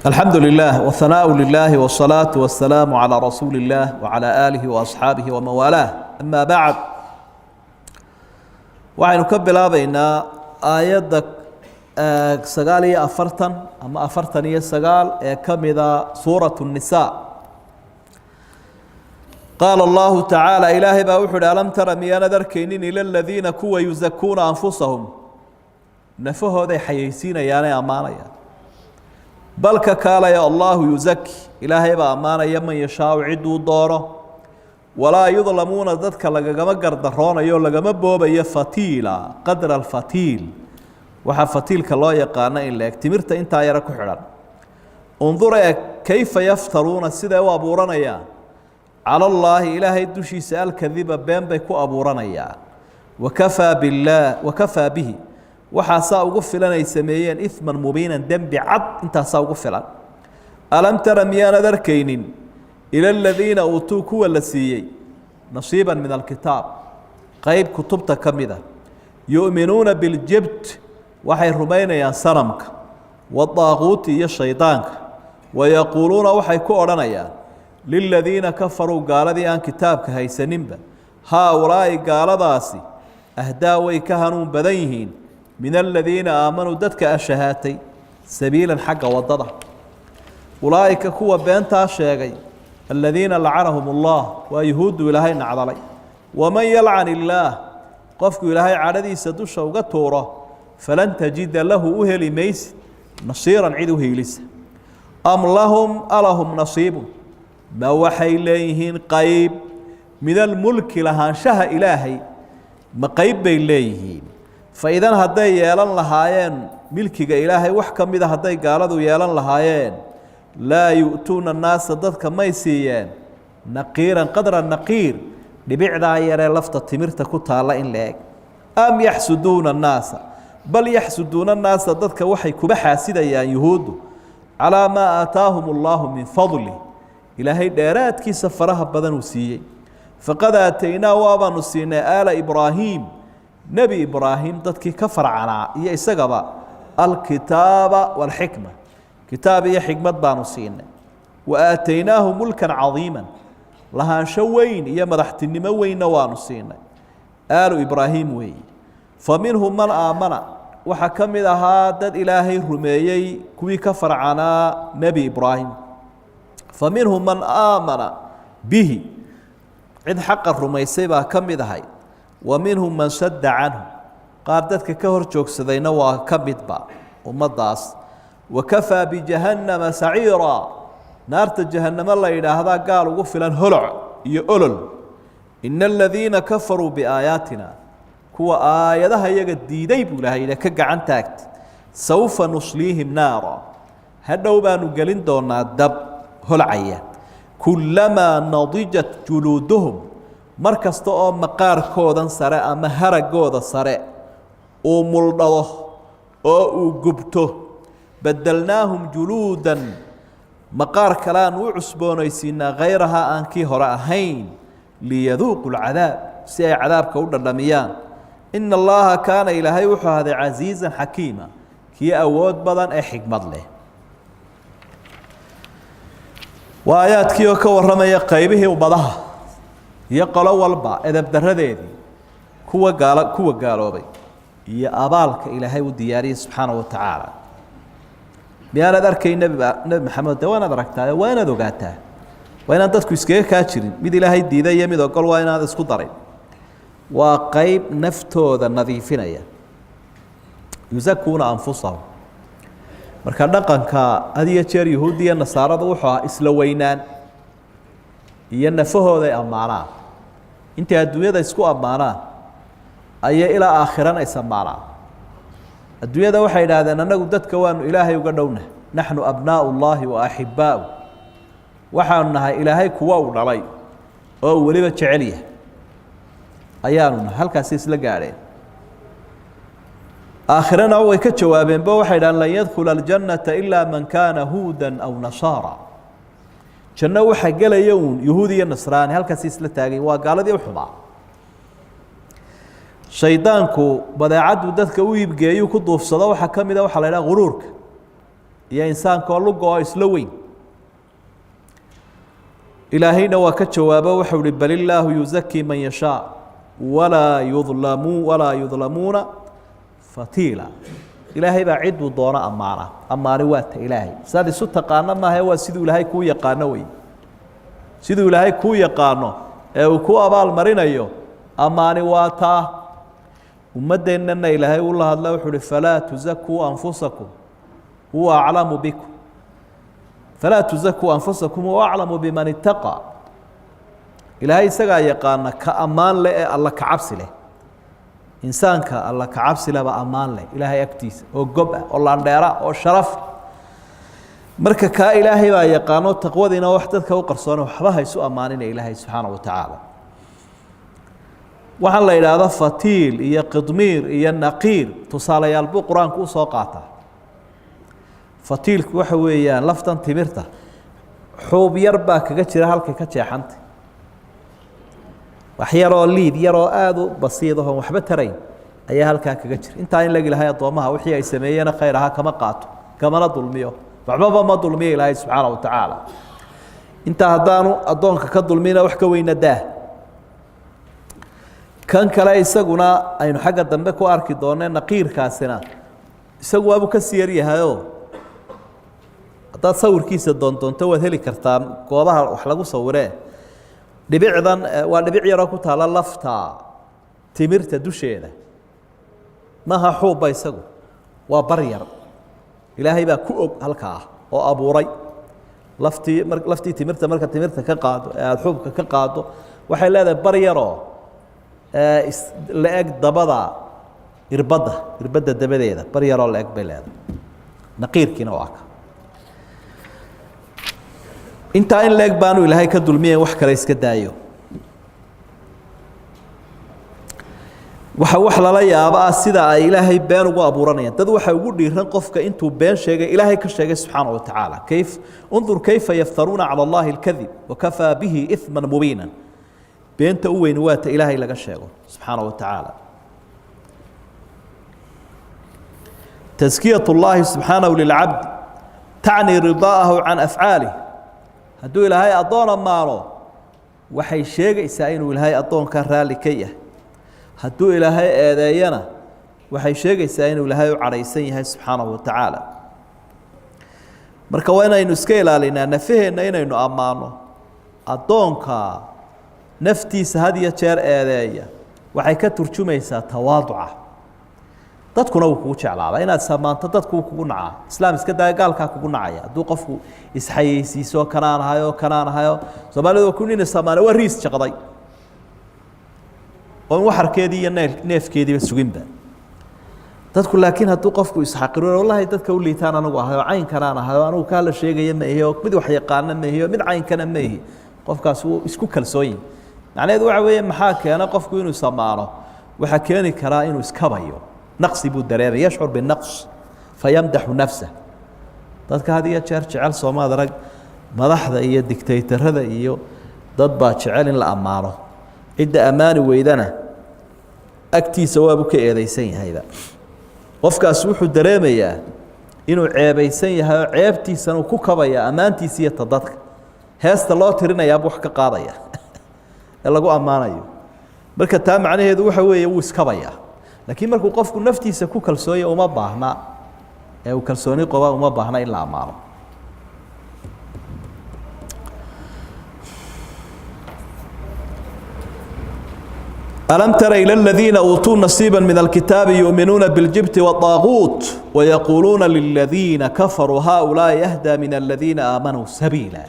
الحمد لله والثناء لله والصلاة والسلام على رسول الله وعلى آله وأصحابه ومن والاه أما بعد waxaynu ka bilaabaynaa aayadda sagaal iyo afartan ama afartan iyo sagaal ee ka mida suuratu الnisaa qaala allahu tacaala ilaahay baa wuxu uhi alam tara miyaanad arkaynin ila aladiina kuwa yusakuuna anfusahum nafahooday xayaysiinayaanee ammaanayaan bal ka kaalaya allahu yuzaki ilaahay baa ammaanaya man yashaau ciduu doono walaa yudlamuuna dadka lagagama gardaroonayo lagama boobayo fatiila qadra alfatiil waxaa fatiilka loo yaqaano in la eg timirta intaa yara ku xidhan undur eeg kayfa yaftaruuna siday u abuuranayaan cala allaahi ilaahay dushiisa alkadiba been bay ku abuuranayaan wakafaa bihi waxaasaa ugu filan ay sameeyeen iman mubiinan dembi cad intaasaa ugu filan alam tara miyaanad arkaynin إلى الذين أوتوا كوا لسيي نصيبا من الكتاب قيب كتبت كمدة يؤمنون بالجبت وحي رمين يا سرمك والطاغوت يا شيطانك ويقولون وحي كورنا يا للذين كفروا قال ذي أن كتابك هاي سننبا هؤلاء قال ذاسي أهداوي كهنون بديهين من الذين آمنوا دتك الشهاتي سبيلا حق وضده أولئك كوا بينتا شيغي الذين لعنهم الله ويهود إلهي نعضلي ومن يلعن الله قفك إلهي عددي سدوش وقتوره فلن تجد له أهل ميس نصيرا عدو هيلس أم لهم نصيب ما وحي إليهن قيب من الملك لهان شه إلهي ما قيب إليهن فإذا هدي يالان لهايين ملكك إلهي وحكم إذا هدي قالوا يالان لهايين لا يؤتون الناس ضدك ما يسيان نقيرا قدر النقير لبعد يرى لفظة تمرتك كتالا إن لك أم يحسدون الناس بل يحسدون الناس ضدك وحي كبحا سيدا يا يهود على ما آتاهم الله من فضله إلهي دارات كي سفرها بدن وسيي فقد آتينا وابا نسينا آل إبراهيم نبي إبراهيم ضدك كفر عنا يسقب الكتاب والحكمة كتاب يا حكمة بانوسين وآتيناه ملكا عظيما لها شوين يا مدحت النموين وانوسين آل إبراهيم وي فمنهم من آمن وحكم هذا إلهي رميي كوي كفر عنا نبي إبراهيم فمنهم من آمن به عند حق الرميسيبا كم هاي ومنهم من شد عنه قادتك كهر جوك سذينا وكمد با ومضاس وكفى بجهنم سعيرا نار جهنم الله إلى هذا قال وقفلا هلع يؤلل إن الذين كفروا بآياتنا كوا آياتها يقديدي بولها إلى كقعن تاكت سوف نصليهم نارا هدو بانو قلن دونا دب هلعية كلما نضجت جلودهم مركز تقوم مقار كودا سراء مهر كودا سراء وملضه وقبته بدلناهم جلودا مقار كلان وعسبون يسينا غيرها أنكي هرأهين ليذوقوا العذاب سي عذاب كودا لميان إن الله كان إلهي وحو هذا عزيزا حكيما كي أود بدن أي حكمة له وآيات كيو كورما يقيبه وبضها يقلوا والبا إذا بدر ذي كوا قالوا بي يا أبالك إلهي ودياري سبحانه وتعالى بيانا داركي نبي محمد وانا دركتها وانا دوغاتها وانا دادكو اسكيه كاتشرين ميد إلهي ديدا يميد وقال وانا هذا اسكو دارين وقيب نفتو ذا النظيفين يزكون أنفسهم مركا نقنكا هذه يتشير يهودية النصارى دوحوا إسلوينان ينفهو ذا أمانا انت الدنيا ذا اسكو أمانا أي إلى آخران يسمانا الدنيا ده وحي هذا أننا قدتك وأن إلهي وقدونا نحن أبناء الله وأحباؤه وحنا إلهي كواو علي أو ولبة شعليه أياننا هل كاسيس لقارين آخرنا هو كتشوابين بوحي أن لا يدخل الجنة إلا من كان هودا أو نصارى شنو وحي قال يوم يهودي النصراني هل كاسيس لتاقي وقال ذي وحبا shaydaanku badeecadu dadka u iibgeeyo ku duufsado waxa kamid ah waxa la yiraahdo quruurka iyo insaanka oo lugo isla weyn ilaahayna waa ka jawaabo waxa uu bal illaahu yuzakki man yashaa walaa yudlamuuna fatiila ilaahay baa cid uu doono ammaani waa ta ilaahay saad isu taqaano maaha waa siduu ilaahay kuu yaqaano wey siduu ilaahay kuu yaqaano ee uu ku abaal marinayo ammaani waa taa ummadeennana ilaahay uu la hadla wuxuu uhi falaa tuzakuu anfusakum huwa aclamu bikum falaa tuzakuu anfusakum huwa aclamu biman ittaqaa ilaahay isagaa yaqaana ka ammaan leh ee alla ka cabsi leh insaanka alla ka cabsi leh baa ammaan leh ilaahay agtiisa oo gob ah oo laandheera oo sharaf marka kaa ilaahay baa yaqaano taqwadiina wax dadka u qarsoon waxba haysu ammaanina ilaahay subxaanahu wa tacaala waxaan la yidhaahdo fatiil iyo qidmiir iyo naqiir tusaalayaal buu qur-aanku u soo qaataa fatiilku waxa weeyaan laftan timirta xuub yar baa kaga jira halkay ka jeexantay wax yaroo liid yaroo aada u basiidahoon waxba tarayn ayaa halkaa kaga jira intaa in lag ilahay addoomaha wixii ay sameeyeen khayr ahaa kama qaato kamana dulmiyo waxbaba ma dulmiyo ilaahay subxaana wa tacaala intaa haddaanu addoonka ka dulmina wax ka weyna daah kan kale isaguna aynu xagga dambe ku arki doonee naqiirkaasina isagu waabuu ka sii yaryahayoo haddaad sawirkiisa doondoonto waad heli kartaa goobaha wax lagu sawiree dhibicdan waa dhibic yaroo ku taala lafta timirta dusheeda maha xuubba isagu waa bar yar ilaahay baa ku og halkaa oo abuuray laftii timirta marka timirta ka qaado ee aada xuubka ka qaado waxay leedahay bar yaroo la-eg dabada irbadda dabadeeda bar yaroo la-eg bay leedahay naqiirkiina waa ka intaa in la-eg baanu ilaahay ka dulmiyen wax kale iska daayo wax lala yaabo ah sida ay ilaahay been ugu abuuranayaan dad waxa ugu dhiiran qofka intuu been sheegay ilaahay ka sheegay subxaana wa tacaala undur kayfa yaftaruuna cala allahi alkadib wakafaa bihi iثman mubiina beenta u weyn waata ilaahay laga sheego subxaana wa tacaala taskiyaة اllahi subxaanahu lilcabdi tacni ridaaءahu can afcaalih hadduu ilaahay addoon ammaano waxay sheegaysaa inuu ilaahay addoonka raalli ka yahay hadduu ilaahay eedeeyana waxay sheegaysaa inuu ilaahay u cadhaysan yahay subxaanahu wa tacaala marka waa inaynu iska ilaalinaa nafaheenna inaynu ammaano addoonka naftiisa had iyo jeer eedeeya waxay ka turjumaysaa tawaaduca dadkuna wuu kugu jeclaada inaad samaanto dadku wuu kugu nacaa islaam iska daya gaalkaa kugu nacaya hadduu qofku isxayeysiiso kanaan ahayo soomaalidu waa ku nin samaane waa riis jaqday oon waxarkeedii iyo neefkeediiba suginba dadku laakiin hadduu qofku isxaqiro wallahi dadka u liitaan anigu ahayo caynkanaan ahayo anigu kaa la sheegaya ma ihi oo mid wax yaqaana ma ihi oo mid caynkana ma ihi qofkaas wuu isku kalsooyin macnaheedu waxa weeye maxaa keena qofku inuu samaano waxaa keeni karaa inuu iskabayo naqsi buu dareemay yashcur binaqs fayamdaxu nafsah dadka had iyo jeer jecel soomaad rag madaxda iyo digtaytarada iyo dad baa jecel in la ammaano cidda ammaani weydana agtiisa waabuu ka eedeysan yahayba qofkaas wuxuu dareemayaa inuu ceebaysan yahay oo ceebtiisana uu ku kabaya ammaantiisa iyo ta dadka heesta loo tirinayaaba wax ka qaadaya ee lagu ammaanayo marka taa macnaheedu waxa weeye wuu iskabayaa laakiin markuu qofku naftiisa ku kalsoonya uma baahna ee uu kalsooni qoba uma baahna in la ammaano ألم تر إلى الذين أوتوا نصيبا من الكتاب يؤمنون بالجبت والطاغوت ويقولون للذين كفروا هؤلاء يهدى من الذين آمنوا سبيلا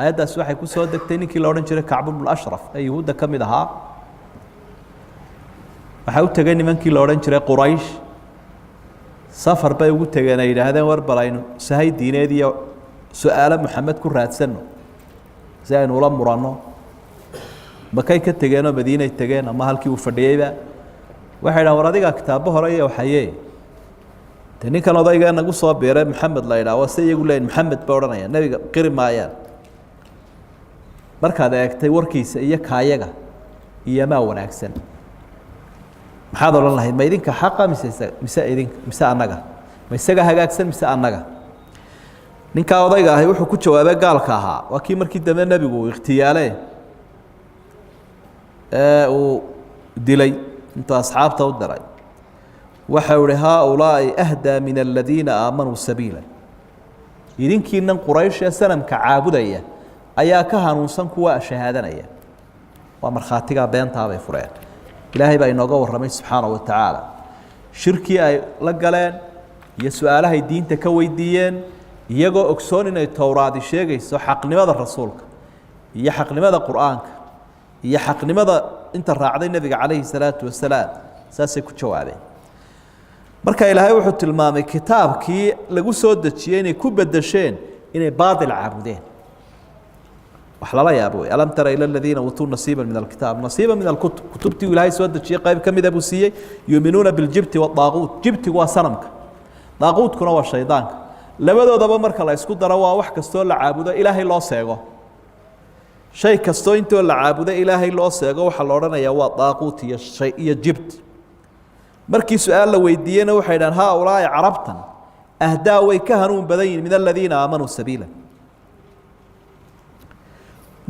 آيات waxay ku soo degtay ninkii la oran jiray Kacb ibn al-Ashraf ay yahuuda kamid ahaa waxa uu tagay nimankii la oran jiray Quraysh safar bay ugu tageen ay yiraahdeen war balayno sahay diineed iyo su'aalo Muhammad ku raadsano saynu la murano bakay ka tageen oo Madiina ay tageen ama halkii uu fadhiyayba waxay dhahan war adiga kitaabo hore iyo waxayee ninkan odayga nagu soo beeray Muhammad la yiraahdo say iyagu leeyahay Muhammad baa oranaya nabiga qiri maayaan markaad eegtay warkiisa iyo kaayaga iyo ma wanaagsan maxaad oran lahayd ma idinka xaqa mise anaga ma isaga hagaagsan mise anaga ninkaa odayga ahi wuxuu ku jawaabay gaalka ahaa waa kii markii dambe nebigu uu ikhtiyaale uu dilay intuu asxaabta u diray waxa uu ihi haaulaa'i ahdaa min aladiina aamanuu sabiila idinkiinan quraysh ee sanamka caabudaya ayaa ka hanuunsan kuwa shahaadanaya waa markhaatigaa beentaa bay fureen ilaahay baa inooga warramay subxaanahu wa tacaala shirkii ay la galeen iyo su-aalahay diinta ka weydiiyeen iyagoo ogsoon inay towraadi sheegayso xaqnimada rasuulka iyo xaqnimada qur'aanka iyo xaqnimada inta raacday nebiga calayhi salaatu wasalaam saasay ku jawaabeen marka ilaahay wuxuu tilmaamay kitaabkii lagu soo dejiyey inay ku bedesheen inay baadil caabudeen wax lala yaabo wey alam tara ila aladiina uutuu nasiiba min alkitaab nasiiba min alkutub kutubtii ilaahay soo dejiyey qayb ka mida buu siiyey yuuminuuna biljibti waadaaquut jibtigu waa sanamka daaquutkuna waa shaydaanka labadoodaba marka la isku daro waa wax kastoo la caabudo ilaahay loo seego shay kastoo intoo la caabudo ilaahay loo seego waxaa la odhanayaa waa daaquut iyo jibt markii su-aal la weydiiyeyna waxay dhahan haaulaa'i carabtan ahdaa way ka hanuun badan yihin min aladiina aamanuu sabiila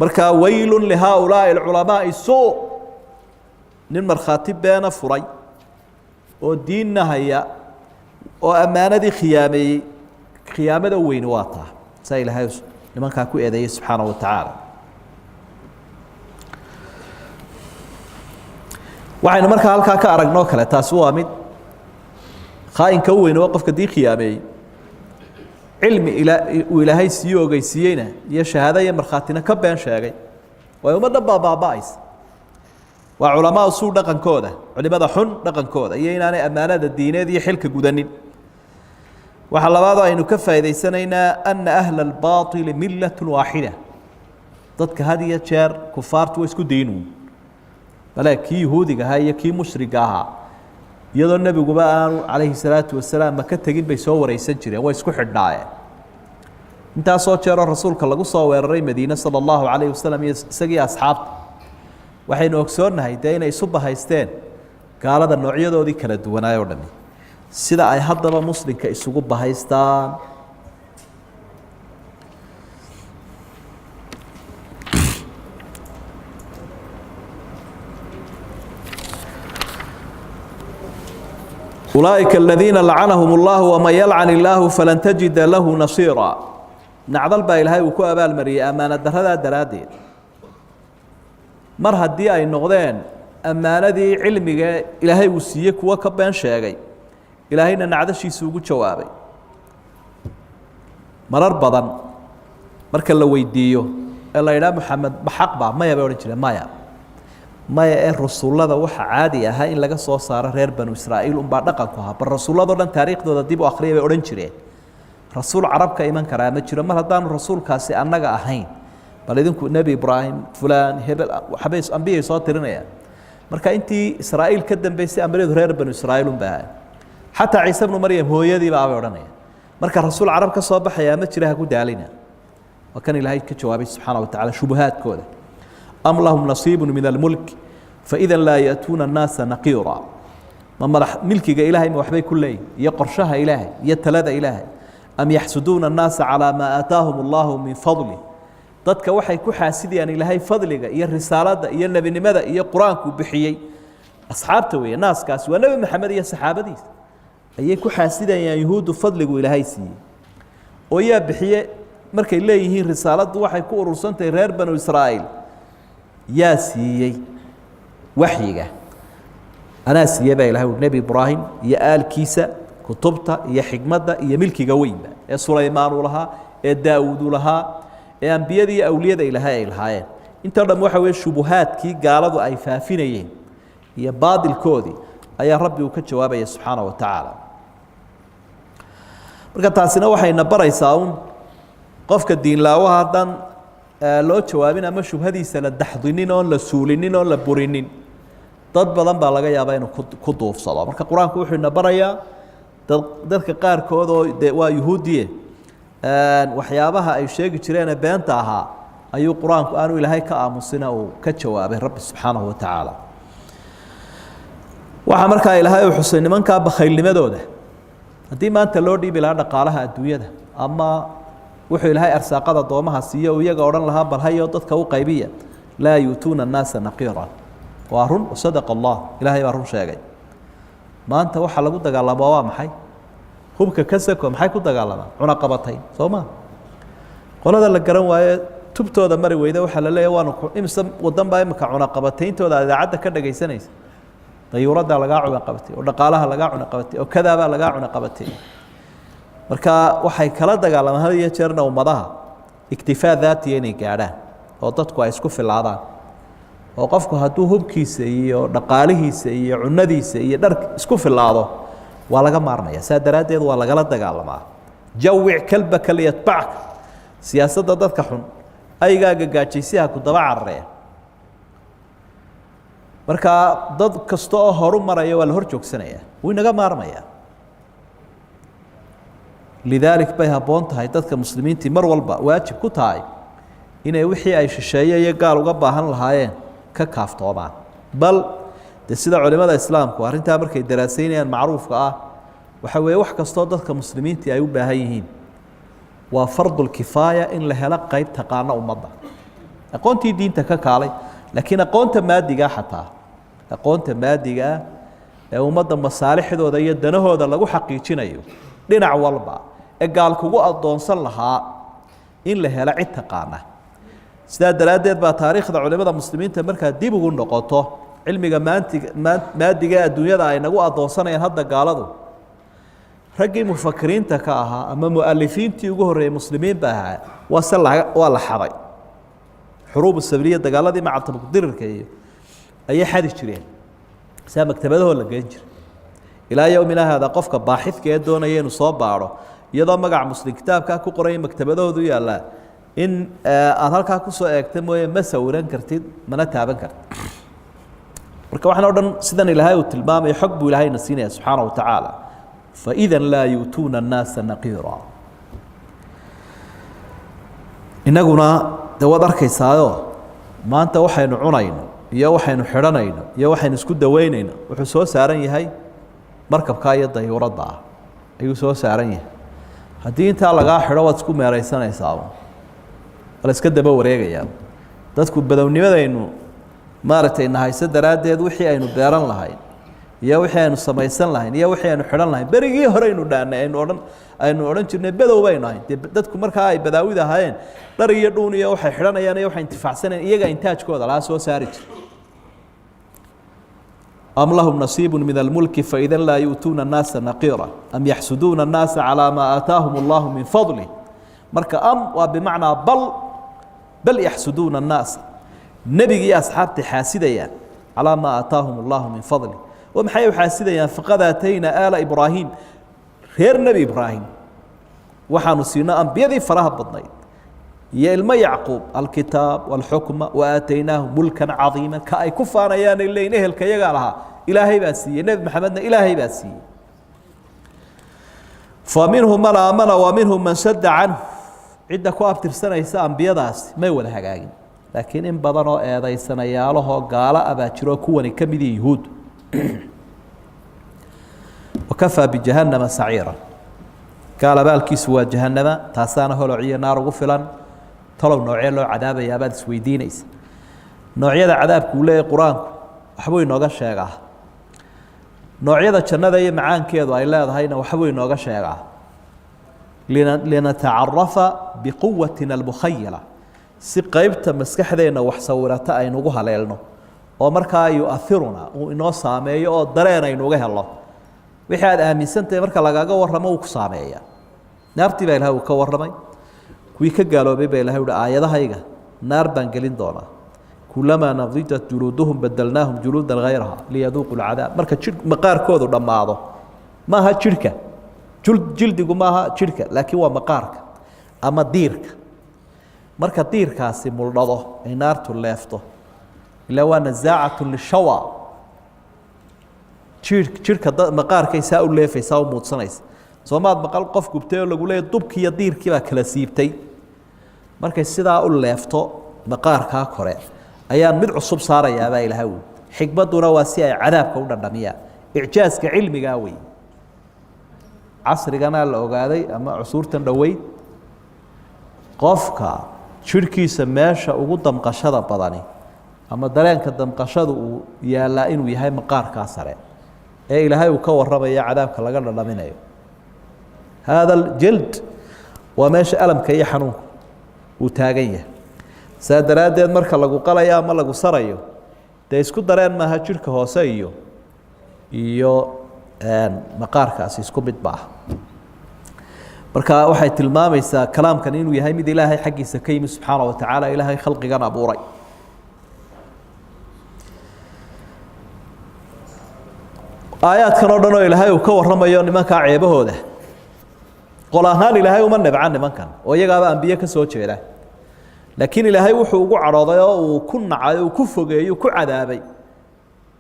markaa waylun lihaaulaa'i alculamaa'i suu nin markhaati beena furay oo diinna haya oo ammaanadii khiyaameeyey khiyaamada weyni waa taa saa ilaahay nimankaa ku eedeeyey subxaanahu wa tacaala waxaynu markaa halkaa ka aragnoo kale taasi waa mid khaa'inka u weyn oo qofka dii khiyaameeyey cilmi uu ilaahay sii ogeysiiyeyna iyo shahaado iyo markhaatina ka been sheegay way ummadda baaba'aysa waa culamaa suu dhaqankooda culimada xun dhaqankooda iyo inaanay ammaanada diineed iyo xilka gudanin waxaa labaadoo aynu ka faa'idaysanaynaa ana ahla albaaطili millatun waaxida dadka had iyo jeer kufaartu waa isku diinuun bale kii yahuudiga ahaa iyo kii mushriga ahaa iyadoo nebiguba aanu calayhi salaatu wasalaam maka tegin bay soo wareysan jireen way isku xidhnaayeen intaasoo jeeroo rasuulka lagu soo weeraray madiine sala allahu calayhi wasalam iyo isagii asxaabta waxaynu ogsoonnahay dee inay isu bahaysteen gaalada noocyadoodii kala duwanaay oo dhami sida ay haddaba muslimka isugu bahaystaan أولئك الذين لعنهم الله ومن يلعن الله فلن تجد له نصيرا نعدل با إلهي وكو أبال مريء أمانة درهدا درادين مر هدي أي نغدين أمانة دي علمي إلهي وسيك وكبان شاقي إلهينا نعدشي سوق جوابي مرر بدن مركا لو ويديو الله إله محمد بحق با ما يبي ورجله ما يا الرسول الله وح عادي أها إن لقى صار غير بنو إسرائيل بار دقنكها بالرسول الله دولن تاريخ دو ديبو آخرية بأورنشري رسول عرب كإيمان كرامة شرا ما هدان الرسول كاسي أنجا أهين بل إذن نبي إبراهيم فلان هبل وحبيس أنبياء صاترنا يا مركا أنتي إسرائيل كدم بيسي أمريد غير بنو إسرائيل بها حتى عيسى بن مريم هو يدي بقى بأورنيا مركا الرسول عرب كصباح يا متشرها كود علينا وكان إلهي كجوابي سبحانه وتعالى شبهات كوده أم لهم نصيب من الملك فإذا لا يأتون الناس نقيرا ما ملح ملكك إلهي موحبي كلي يقرشها إلهي يتلذ إلهي أم يحسدون الناس على ما آتاهم الله من فضله ضدك وحي كحاسدي أن إلهي فضلك يا الرسالة يا النبي لماذا يا قرآنك بحيي أصحاب توي ناس كاس والنبي محمد يا صحابة دي أي كحاسدي يا يهود فضلك إلهي سي ويا بحيي مركي إلهي رسالة وحي كورسنت غير بنو إسرائيل يا سيي وحيجة أنا سيبا إلهي النبي إبراهيم يا آل كيسة كتبتا يا حكمتا يا ملكي قويم يا سليمان لها يا داود لها يا أنبياء يا أولياء إلهي الهايين أنت رد موحوي الشبهات كي قالوا أي فافينيين يا بعض الكودي أي ربي وكتشواب يا سبحانه وتعالى مركز وحي نبرا يساون قفك الدين لا وهذا loo jawaabin ama shubhadiisa la daxdinin oo la suulinin oo la burinin dad badan baa laga yaabaa inuu ku duufsado marka quraanku wuxuu ina barayaa dadka qaarkood oo waa yahuudiye waxyaabaha ay sheegi jireen beenta ahaa ayuu quraanku aanu ilaahay ka aamusina oo ka jawaabay rabbi subxaanahu wa tacaala waxa marka ilaahay uu xusay nimanka bakhaylnimadooda haddii maanta loo dhiibi lahaa dhaqaalaha adduunyada ama wuxuu ilaahay arsaaqada doomaha siiyo iyaga odhan lahaa bal hayo dadka u qaybiya laa yuutuuna annaasa naqiira waa run sadaqa allah ilaahay baa run sheegay maanta waxa lagu dagaalamaa waa maxay hubka ka sako maxay ku dagaalamaan cunaqabatay soo ma qolada la garan waaye tubtooda mari weyda waxa la leeyahay waanu imsa wadan baa imka cunaqabatayntooda idaacadda ka dhagaysanaysa dayuuradda laga cunaqabatay oo dhaqaalaha laga cunaqabatay oo kadaaba laga cunaqabatay marka waxay kala dagaalamaan hal iyo jeerna ummadaha iktifaa daatiya inay gaadhaan oo dadku ay isku filaadaan oo qofku hadduu hubkiisa iyo dhaqaalihiisa iyo cunadiisa iyo dhar isku filaado waa laga maarmaya saa daraaddeed waa lagala dagaalamaa jawic kalbaka liyatbacka siyaasadda dadka xun aygaaga gaajaysiha ku daba carareen marka dad kasta oo horu maraya waa la hor joogsanaya wuu inaga maarmaya lidaalik bay habboon tahay dadka muslimiintii mar walba waajib ku tahay inay wixii ay shisheeye iyo gaal uga baahan lahaayeen ka kaaftoomaan bal de sida culimada islaamku arrintaa markay daraasaynayaan macruufka ah waxa weeye wax kastoo dadka muslimiintii ay u baahan yihiin waa fardulkifaaya in la helo qayb taqaana ummadda aqoontii diinta ka kaalay laakiin aqoonta maadigaa xataa aqoonta maadigaa ee ummadda masaalixdooda iyo danahooda lagu xaqiijinayo dhinac walba ee gaal kugu addoonsan lahaa in la helo cid taqaana sidaa daraaddeed baa taariikhda culimada muslimiinta markaa dib ugu noqoto cilmiga maadiga adduunyada ay nagu addoonsanayaan hadda gaaladu raggii mufakiriinta ka ahaa ama mualifiintii ugu horreeyey muslimiin ba ahaa waa la xaday xuruub sabriya dagaaladii macatabdirirka iyo ayay xadi jireen saa maktabadahoo la geyn jiray ilaa yowmina haada qofka baaxidka ee doonaya inuu soo baadho iyadoo magaca muslim kitaabkaa ku qoray maktabadahoodu yaallaa in aad halkaa kusoo eegta mooye ma sawiran kartid mana taaban kartid marka waxaan o dhan sidan ilaahay uu tilmaamaya xog buu ilaahayna siinaya subxaana wa tacaala faida laa yu'tuuna annaasa naqiira innaguna de waad arkaysaayo maanta waxaynu cunayno iyo waxaynu xidhanayno iyo waxaynu isku daweynayno wuxuu soo saaran yahay markabkaa iyo dayuuradda ah ayuu soo saaran yahay haddii intaa lagaa xidho waad isku meeraysanaysaaba la iska daba wareegayaa dadku badownimadaynu maaragtay nahayso daraaddeed wixii aynu beeran lahayn iyo wixii aynu samaysan lahayn iyo wixii aynu xidhan lahayn berigii hore aynu dhaanay aynu odhan jirnay bedow baynu ahayn dee dadku markaa ay badaawid ahaayeen dhar iyo dhuun iyo waxay xidhanayaan iyo waxay intifaacsanayaan iyaga intaajkooda laga soo saari jiray am lahum nasiibu min almulki faida laa yu'tuuna annaasa naqiira am yaxsuduuna annaasa calaa maa aataahum allahu min fadlih marka am waa bimacnaa bal yaxsuduuna annaasa nebigii asxaabta xaasidayaan calaa maa aataahum allahu min fadlih oo maxay u xaasidayaan faqad aatayna aala ibraahim reer nebi ibraahim waxaanu siino ambiyadii faraha badnayd iyo ilmo yacquub alkitaab walxukma wa aataynaahum mulkan cadiima ka ay ku faanayaanay leeyiin ehelka iyagaa lahaa ilaahay baa siiyey nebi maxamedna ilaahay baa siiyey fa minhum man aamana wa minhum man sadda canhu cidda ku abtirsanaysa ambiyadaasi may wada hagaagin laakiin in badan oo eedaysanayaalahoo gaalo ah baa jiroo kuwani ka mid yihiin yuhuud wakafaa bijahannama saciira gaal abaalkiisu waa jahannama taasaana holociyo naar ugu filan talow noocee loo cadaabayaa baad isweydiinaysa noocyada cadaabku uu leeyahay qur-aanku waxbuu inooga sheegaa noocyada jannada iyo macaankeedu ay leedahayna waxbuu inooga sheegaa linatacarafa biquwatina almukhayala si qeybta maskaxdeenna wax sawirata aynugu haleelno oo markaa yuairuna uu inoo saameeyo oo dareen aynuga helo wixii aad aaminsantahay marka lagaaga warramo uu ku saameeya naartii baa ilahay uu ka warramay kuwii ka gaaloobay baa ilahay uhi aayadahayga naar baan gelin doonaa kulamaa nadijat juluuduhum badalnaahum juluudan hayraha liyaduuqu lcadaab marka maqaarkoodu dhammaado maaha jidhka jildigu maaha jidhka laakiin waa maqaarka ama diirka marka diirkaasi muldhado ay naartu leefto ilaa waa nasaacatu lishawa jidhka maqaarkay saa u leefaysaa u muudsanaysa soomaad maqal qof gubtay oo lagu leeyahy dubkii iyo diirkii baa kala siibtay markay sidaa u leefto maqaarkaa kore ayaan mid cusub saarayaabaa ilaha wey xikmadduna waa si ay cadaabka u dhandhamiyaan icjaaska cilmigaa wey casriganaa la ogaaday ama cusuurtan dhoweyd qofka jirkiisa meesha ugu damqashada badani ama dareenka damqashada uu yaalaa inuu yahay maqaarkaa sare ee ilaahay uu ka warramaya cadaabka laga dhadhaminayo hada aljald waa meesha alamka iyo xanuunka uu taagan yahay saa daraaddeed marka lagu qalayo ama lagu sarayo dee isku dareen maaha jirka hoose iyo maqaarkaasi isku mid ba ah marka waxay tilmaamaysaa kalaamkan inuu yahay mid ilaahay xaggiisa ka yimi subxaana wa tacaala ilaahay khalqigan abuuray aayaadkan oo dhan oo ilaahay uu ka warramayo nimankaa ceebahooda qol ahaan ilaahay uma nabca nimankan oo iyagaaba ambiye ka soo jeeda laakiin ilaahay wuxuu ugu cadhooday oo uu ku nacay oo ku fogeeyey ku cadaabay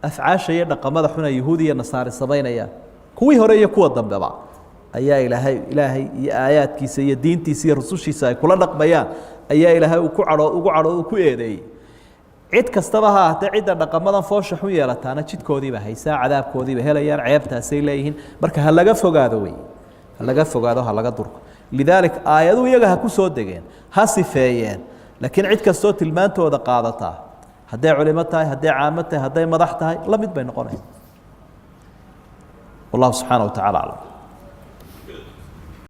afcaasha iyo dhaqamada xun ee yahuud iyo nasaari samaynayaan kuwii hore iyo kuwa dambeba ayaa ilaahay iyo aayaadkiisa iyo diintiisa iyo rusushiisa ay kula dhaqmayaan ayaa ilaahay ugu cadhoo ku eedeeyey cid kastaba ha ahaatee cidda dhaqamadan foosha xun yeelataana jidkoodiiba haysaa cadaabkoodiiba helayaan ceebtaasay leeyihiin marka ha laga fogaado wey ha laga fogaado ha laga durko lidaalik aayaduhu iyaga ha ku soo degeen ha sifeeyeen laakiin cid kastoo tilmaantooda qaadataa hadday culimo tahay hadday caamo tahay hadday madax tahay la mid bay noqonaysa wallahu subxaana wa tacaala aclam